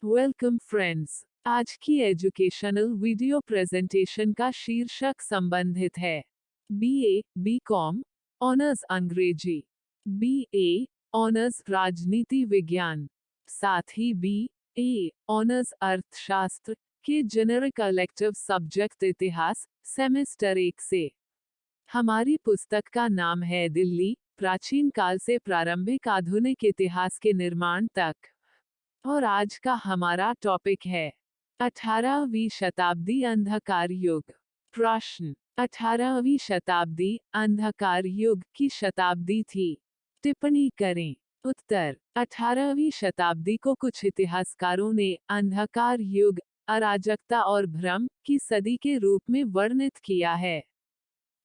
Welcome friends. आज की educational video presentation का शीर्षक संबंधित है बीए, बीकॉम, ऑनर्स अंग्रेजी, बीए, ऑनर्स राजनीति विज्ञान, साथ ही बीए, ऑनर्स अर्थशास्त्र के जेनरिक इलेक्टिव सब्जेक्ट इतिहास, सेमेस्टर 1 से। हमारी पुस्तक का नाम है दिल्ली, प्राचीन काल से प्रारंभिक आधुनिक इतिहास के निर्माण तक। और आज का हमारा टॉपिक है 18वीं शताब्दी अंधकार युग। प्रश्न: 18वीं शताब्दी अंधकार युग की शताब्दी थी। टिप्पणी करें। उत्तर: 18वीं शताब्दी को कुछ इतिहासकारों ने अंधकार युग, अराजकता और भ्रम की सदी के रूप में वर्णित किया है।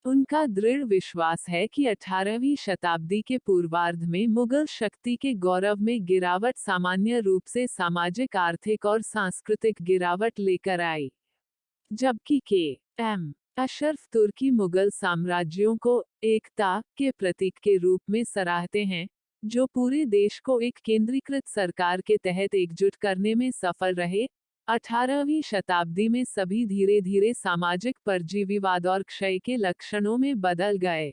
उनका दृढ़ विश्वास है कि 18वीं शताब्दी के पूर्वार्ध में मुगल शक्ति के गौरव में गिरावट सामान्य रूप से सामाजिक, आर्थिक और सांस्कृतिक गिरावट लेकर आई, जबकि के एम अशरफ तुर्की मुगल साम्राज्यों को एकता के प्रतीक के रूप में सराहते हैं, जो पूरे देश को एक केंद्रीकृत सरकार के तहत एकजुट करने में सफल रहे। 18वीं शताब्दी में सभी धीरे धीरे सामाजिक परजीवीवाद और क्षय के लक्षणों में बदल गए।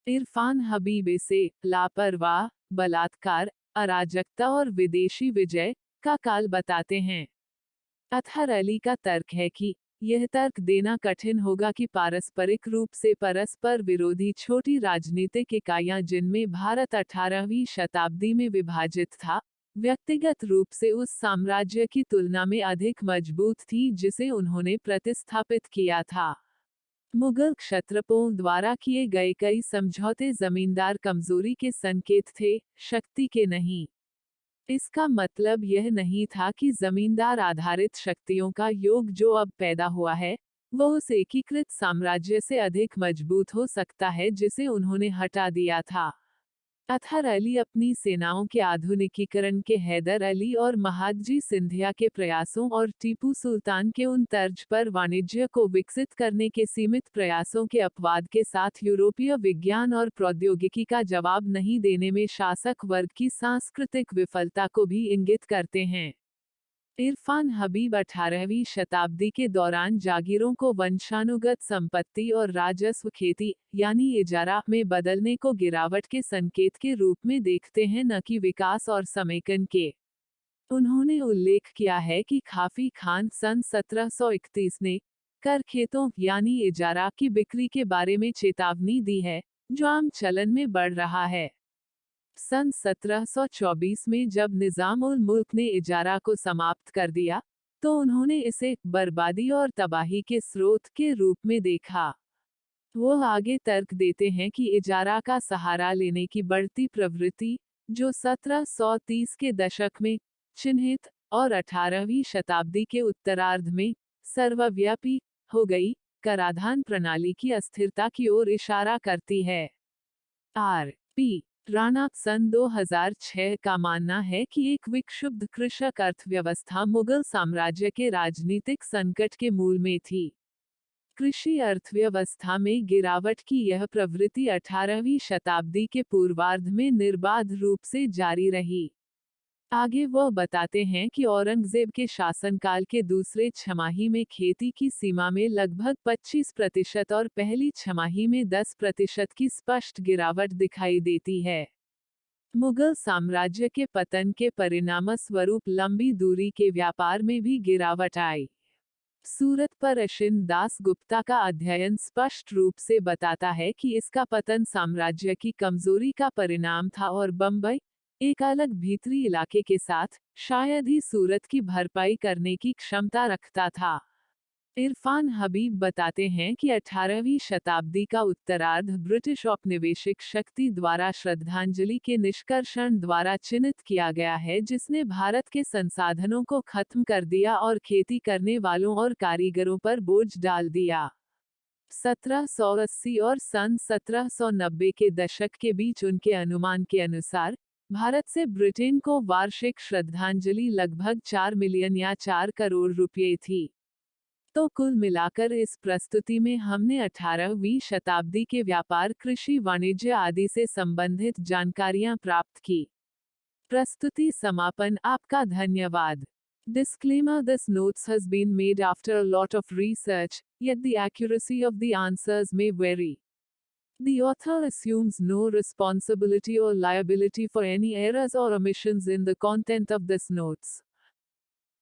इरफान हबीब इसे लापरवाह, बलात्कार, अराजकता और विदेशी विजय का काल बताते हैं। अतहर अली का तर्क है कि यह तर्क देना कठिन होगा कि पारस्परिक रूप से परस्पर विरोधी छोटी राजनीतिक इकाइयां जिनमें भारत 18वीं शताब्दी में विभाजित था, व्यक्तिगत रूप से उस साम्राज्य की तुलना में अधिक मजबूत थी जिसे उन्होंने प्रतिस्थापित किया था। मुगल क्षत्रपों द्वारा किए गए कई समझौते जमींदार कमजोरी के संकेत थे, शक्ति के नहीं। इसका मतलब यह नहीं था कि जमींदार आधारित शक्तियों का योग जो अब पैदा हुआ है, वह उस एकीकृत साम्राज्य से अधिक मजबूत हो सकता है जिसे उन्होंने हटा दिया था। अतहर अली अपनी सेनाओं के आधुनिकीकरण के हैदर अली और महादजी सिंधिया के प्रयासों और टीपू सुल्तान के उन तर्ज पर वाणिज्य को विकसित करने के सीमित प्रयासों के अपवाद के साथ यूरोपीय विज्ञान और प्रौद्योगिकी का जवाब नहीं देने में शासक वर्ग की सांस्कृतिक विफलता को भी इंगित करते हैं। इरफान हबीब 18वीं शताब्दी के दौरान जागीरों को वंशानुगत संपत्ति और राजस्व खेती यानी इजारा में बदलने को गिरावट के संकेत के रूप में देखते हैं, न कि विकास और समेकन के। उन्होंने उल्लेख किया है कि खाफी खान सन 1731 ने कर खेतों यानी इजारा की बिक्री के बारे में चेतावनी दी है, जो आम चलन में बढ़ रहा है। सन 1724 में जब निजाम उल मुल्क ने इजारा को समाप्त कर दिया, तो उन्होंने इसे बर्बादी और तबाही के स्रोत के रूप में देखा। वो आगे तर्क देते हैं कि इजारा का सहारा लेने की बढ़ती प्रवृत्ति, जो 1730 के दशक में चिन्हित और 18वीं शताब्दी के उत्तरार्ध में सर्वव्यापी हो गई, कराधान प्रणाली की अस्थिरता की ओर इशारा करती है। आर पी राणा सन 2006 का मानना है कि एक विक्षुब्ध कृषक अर्थव्यवस्था मुगल साम्राज्य के राजनीतिक संकट के मूल में थी। कृषि अर्थव्यवस्था में गिरावट की यह प्रवृत्ति 18वीं शताब्दी के पूर्वार्ध में निर्बाध रूप से जारी रही। आगे वह बताते हैं कि औरंगजेब के शासनकाल के दूसरे छमाही में खेती की सीमा में लगभग 25% और पहली छमाही में 10% की स्पष्ट गिरावट दिखाई देती है। मुगल साम्राज्य के पतन के परिणामस्वरूप लंबी दूरी के व्यापार में भी गिरावट आई। सूरत पर अशिन दास गुप्ता का अध्ययन स्पष्ट रूप से बताता है कि इसका पतन साम्राज्य की कमजोरी का परिणाम था और बम्बई, एक अलग भीतरी इलाके के साथ, शायद ही सूरत की भरपाई करने की क्षमता रखता था। इरफान हबीब बताते हैं कि 18वीं शताब्दी का उत्तरार्ध ब्रिटिश औपनिवेशिक शक्ति द्वारा श्रद्धांजलि के निष्कर्षण द्वारा चिन्हित किया गया है, जिसने भारत के संसाधनों को खत्म कर दिया और खेती करने वालों और कारीगरों पर बोझ डाल दिया। 1780 और सन 1790 के दशक के बीच उनके अनुमान के अनुसार भारत से ब्रिटेन को वार्षिक श्रद्धांजलि लगभग 4 मिलियन या 4 करोड़ रुपये थी। तो कुल मिलाकर इस प्रस्तुति में हमने 18वीं शताब्दी के व्यापार, कृषि, वाणिज्य आदि से संबंधित जानकारियां प्राप्त की। प्रस्तुति समापन। आपका धन्यवाद। Disclaimer: this notes has been made after a lot of research, yet the accuracy of the answers may vary. The author assumes no responsibility or liability for any errors or omissions in the content of this notes.